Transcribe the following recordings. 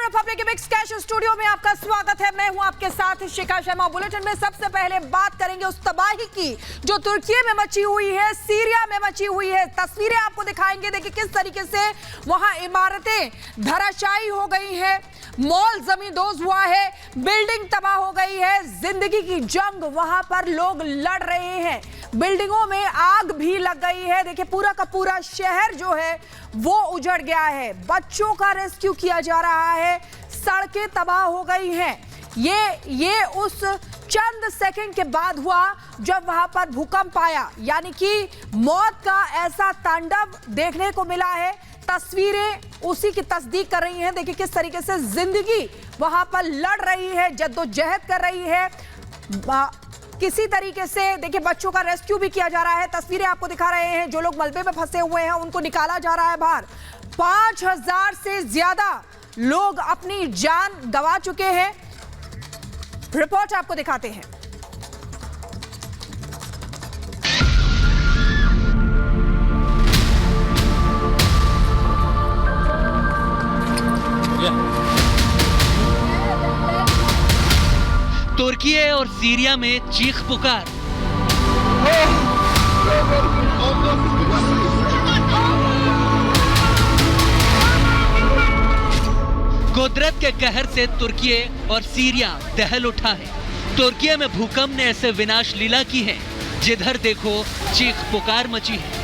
Republic mix cash studio में आपका स्वागत है। मैं हूं आपके साथ शिखा शर्मा। बुलेटिन में सबसे पहले बात करेंगे उस तबाही की जो तुर्की में मची हुई है, सीरिया में मची हुई है। तस्वीरें आपको दिखाएंगे। देखिए किस तरीके से वहां इमारतें धराशायी हो गई हैं, मॉल जमींदोज हुआ है, बिल्डिंग तबाह हो गई है। जिंदगी की जंग वहां पर लोग लड़ रहे हैं, बिल्डिंगों में आग भी लग गई है। देखिए पूरा का पूरा शहर जो है वो उजड़ गया है। बच्चों का रेस्क्यू किया जा रहा है, सड़कें तबाह हो गई हैं। ये उस चंद सेकंड के बाद हुआ जब वहां पर भूकंप आया, यानी कि मौत का ऐसा तांडव देखने को मिला है। तस्वीरें उसी की तस्दीक कर रही हैं। देखिए किस तरीके से जिंदगी वहां पर लड़ रही है, जद्दोजहद कर रही है। किसी तरीके से देखिए बच्चों का रेस्क्यू भी किया जा रहा है। तस्वीरें आपको दिखा रहे हैं, जो लोग मलबे में फंसे हुए हैं उनको निकाला जा रहा है बाहर। 5000 से ज्यादा लोग अपनी जान गंवा चुके हैं। रिपोर्ट आपको दिखाते हैं। तुर्की और सीरिया में चीख पुकार। कुदरत के कहर से तुर्की और सीरिया दहल उठा है। तुर्की में भूकंप ने ऐसे विनाश लीला की है, जिधर देखो चीख पुकार मची है।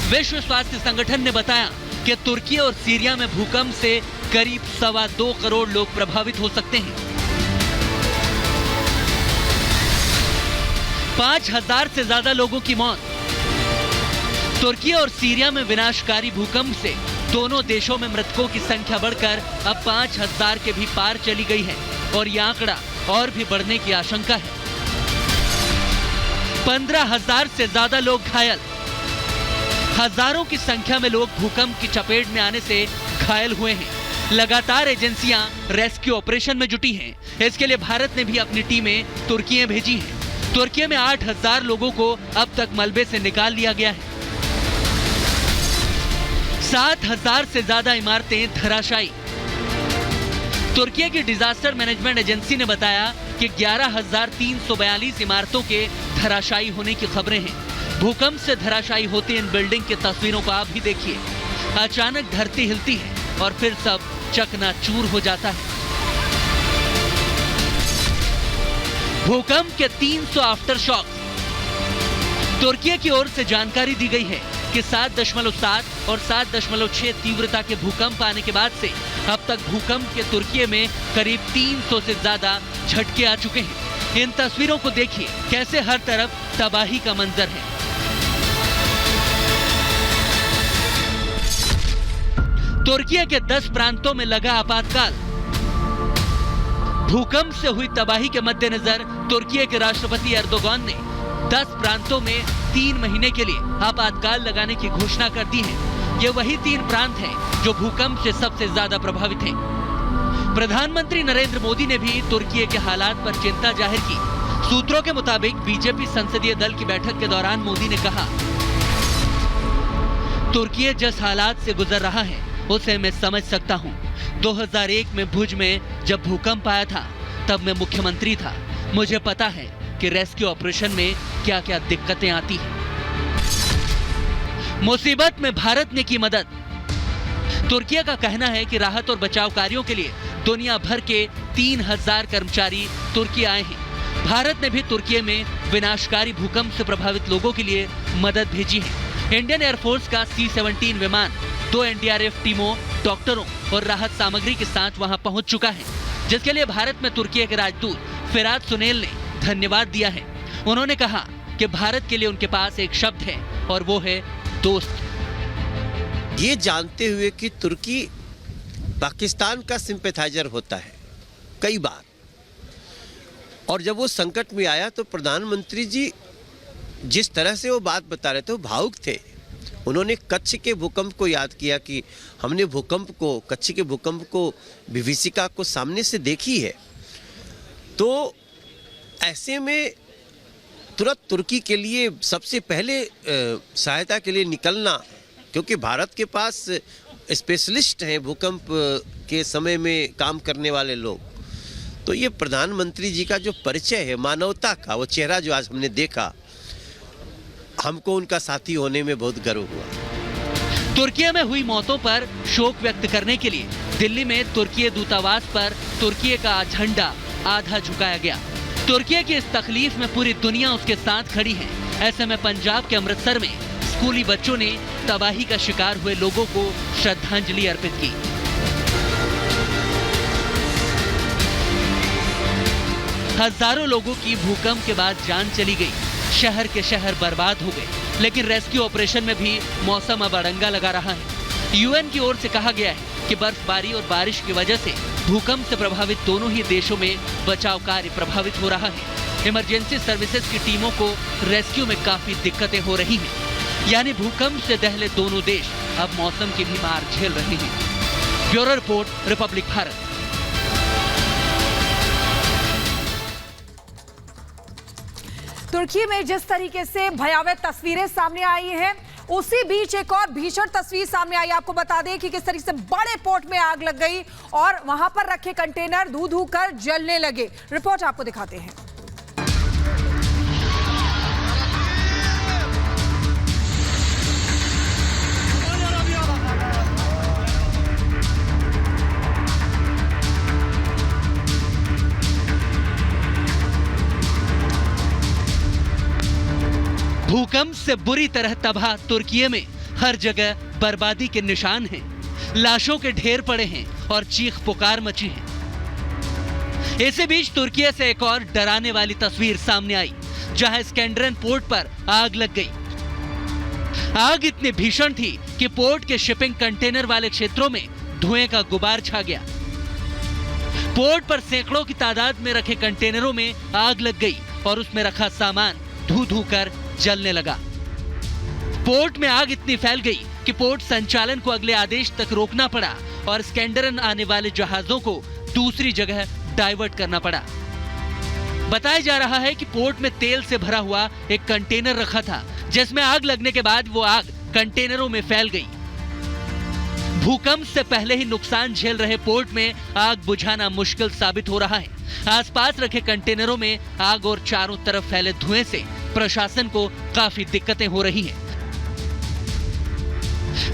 विश्व स्वास्थ्य संगठन ने बताया कि तुर्की और सीरिया में भूकंप से करीब 2.25 करोड़ लोग प्रभावित हो सकते हैं। 5000 से ज्यादा लोगों की मौत। तुर्की और सीरिया में विनाशकारी भूकंप से दोनों देशों में मृतकों की संख्या बढ़कर अब 5000 के भी पार चली गई है और यह आंकड़ा और भी बढ़ने की आशंका है। 15,000 से ज्यादा लोग घायल। हजारों की संख्या में लोग भूकंप की चपेट में आने से घायल हुए हैं। लगातार एजेंसियां रेस्क्यू ऑपरेशन में जुटी हैं। इसके लिए भारत ने भी अपनी टीमें तुर्की में भेजी हैं। तुर्की में 8000 लोगों को अब तक मलबे से निकाल लिया गया है। 7000 से ज्यादा इमारतें धराशायी। तुर्की की डिजास्टर मैनेजमेंट एजेंसी ने बताया कि 11,342 इमारतों के धराशायी होने की खबरें हैं। भूकंप से धराशायी होती इन बिल्डिंग की तस्वीरों को आप भी देखिए। अचानक धरती हिलती है और फिर सब चकनाचूर हो जाता है। भूकंप के 300 आफ्टर शॉक। तुर्की की ओर से जानकारी दी गई है कि 7.7 और 7.6 तीव्रता के भूकंप आने के बाद से अब तक भूकंप के तुर्की में करीब 300 से ज्यादा झटके आ चुके हैं। इन तस्वीरों को देखिए कैसे हर तरफ तबाही का मंजर है। तुर्की के 10 प्रांतों में लगा आपातकाल। भूकंप से हुई तबाही के मद्देनजर तुर्की के राष्ट्रपति एर्दोगान ने 10 प्रांतों में 3 महीने के लिए आपातकाल लगाने की घोषणा कर दी है। ये वही 3 प्रांत हैं जो भूकंप से सबसे ज्यादा प्रभावित हैं। प्रधानमंत्री नरेंद्र मोदी ने भी तुर्की के हालात पर चिंता जाहिर की। सूत्रों के मुताबिक बीजेपी संसदीय दल की बैठक के दौरान मोदी ने कहा, तुर्की जिस हालात से गुजर रहा है उसे मैं समझ सकता हूँ। 2001 में भुज में जब भूकंप आया था तब मैं मुख्यमंत्री था। मुझे पता है कि रेस्क्यू ऑपरेशन में क्या क्या दिक्कतें आती हैं। मुसीबत में भारत ने की मदद। तुर्की का कहना है कि राहत और बचाव कार्यों के लिए दुनिया भर के 3000 कर्मचारी तुर्की आए हैं। भारत ने भी तुर्की में विनाशकारी भूकंप से प्रभावित लोगों के लिए मदद भेजी है। इंडियन एयरफोर्स का C-17 विमान 2 NDRF टीमों, डॉक्टरों और राहत सामग्री के साथ वहां पहुंच चुका है, जिसके लिए भारत में तुर्की के राजदूत फिराद सुनेल ने धन्यवाद दिया है। उन्होंने कहा कि भारत के लिए उनके पास एक शब्द है और वो है दोस्त। ये जानते हुए कि तुर्की पाकिस्तान का सिंपैथाइजर होता है कई बार, और जब वो संकट में आया तो प्रधानमंत्री जी जिस तरह से वो बात बता रहे थे वो भावुक थे। उन्होंने कच्छ के भूकंप को याद किया कि हमने कच्छ के भूकंप को विभीषिका को सामने से देखी है। तो ऐसे में तुरंत तुर्की के लिए सबसे पहले सहायता के लिए निकलना, क्योंकि भारत के पास स्पेशलिस्ट हैं भूकंप के समय में काम करने वाले लोग। तो ये प्रधानमंत्री जी का जो परिचय है मानवता का, वो चेहरा जो आज हमने देखा, हमको उनका साथी होने में बहुत गर्व हुआ। तुर्की में हुई मौतों पर शोक व्यक्त करने के लिए दिल्ली में तुर्की दूतावास पर तुर्की का झंडा आधा झुकाया गया। तुर्की की इस तकलीफ में पूरी दुनिया उसके साथ खड़ी है। ऐसे में पंजाब के अमृतसर में स्कूली बच्चों ने तबाही का शिकार हुए लोगों को श्रद्धांजलि अर्पित की। हजारों लोगों की भूकंप के बाद जान चली गई, शहर के शहर बर्बाद हो गए, लेकिन रेस्क्यू ऑपरेशन में भी मौसम अब अड़ंगा लगा रहा है। यूएन की ओर से कहा गया है कि बर्फबारी और बारिश की वजह से भूकंप से प्रभावित दोनों ही देशों में बचाव कार्य प्रभावित हो रहा है। इमरजेंसी सर्विसेज की टीमों को रेस्क्यू में काफी दिक्कतें हो रही हैं। यानी भूकंप से दहले दोनों देश अब मौसम की भी मार झेल रहे हैं। Bureau report, Republic Bharat. तुर्की में जिस तरीके से भयावह तस्वीरें सामने आई हैं, उसी बीच एक और भीषण तस्वीर सामने आई। आपको बता दें कि किस तरीके से बड़े पोर्ट में आग लग गई और वहां पर रखे कंटेनर धू धू कर जलने लगे। रिपोर्ट आपको दिखाते हैं। भूकंप से बुरी तरह तबाह तुर्की में हर जगह बर्बादी के निशान हैं, लाशों के ढेर पड़े हैं और चीख पुकार मची है। इसी बीच तुर्की से एक और डराने वाली तस्वीर सामने आई, जहां स्कैंड्रेन पोर्ट पर आग लग गई। आग इतनी भीषण थी कि पोर्ट के शिपिंग कंटेनर वाले क्षेत्रों में धुएं का गुबार छा गया। पोर्ट पर सैकड़ों की तादाद में रखे कंटेनरों में आग लग गई और उसमें रखा सामान धू धू कर जलने लगा। पोर्ट में आग इतनी फैल गई कि पोर्ट संचालन को अगले आदेश तक रोकना पड़ा और स्कैंड्रेन आने वाले जहाजों को दूसरी जगह डाइवर्ट करना पड़ा। बताया जा रहा है कि पोर्ट में तेल से भरा हुआ एक कंटेनर रखा था, जिसमें आग लगने के बाद वो आग कंटेनरों में फैल गई। भूकंप से पहले ही नुकसान झेल रहे पोर्ट में आग बुझाना मुश्किल साबित हो रहा है। आसपास रखे कंटेनरों में आग और चारों तरफ फैले धुएं से प्रशासन को काफी दिक्कतें हो रही हैं।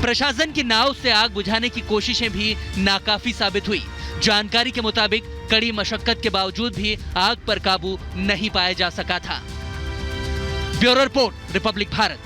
प्रशासन की नाव से आग बुझाने की कोशिशें भी नाकाफी साबित हुई। जानकारी के मुताबिक कड़ी मशक्कत के बावजूद भी आग पर काबू नहीं पाया जा सका था। Bureau report, Republic Bharat.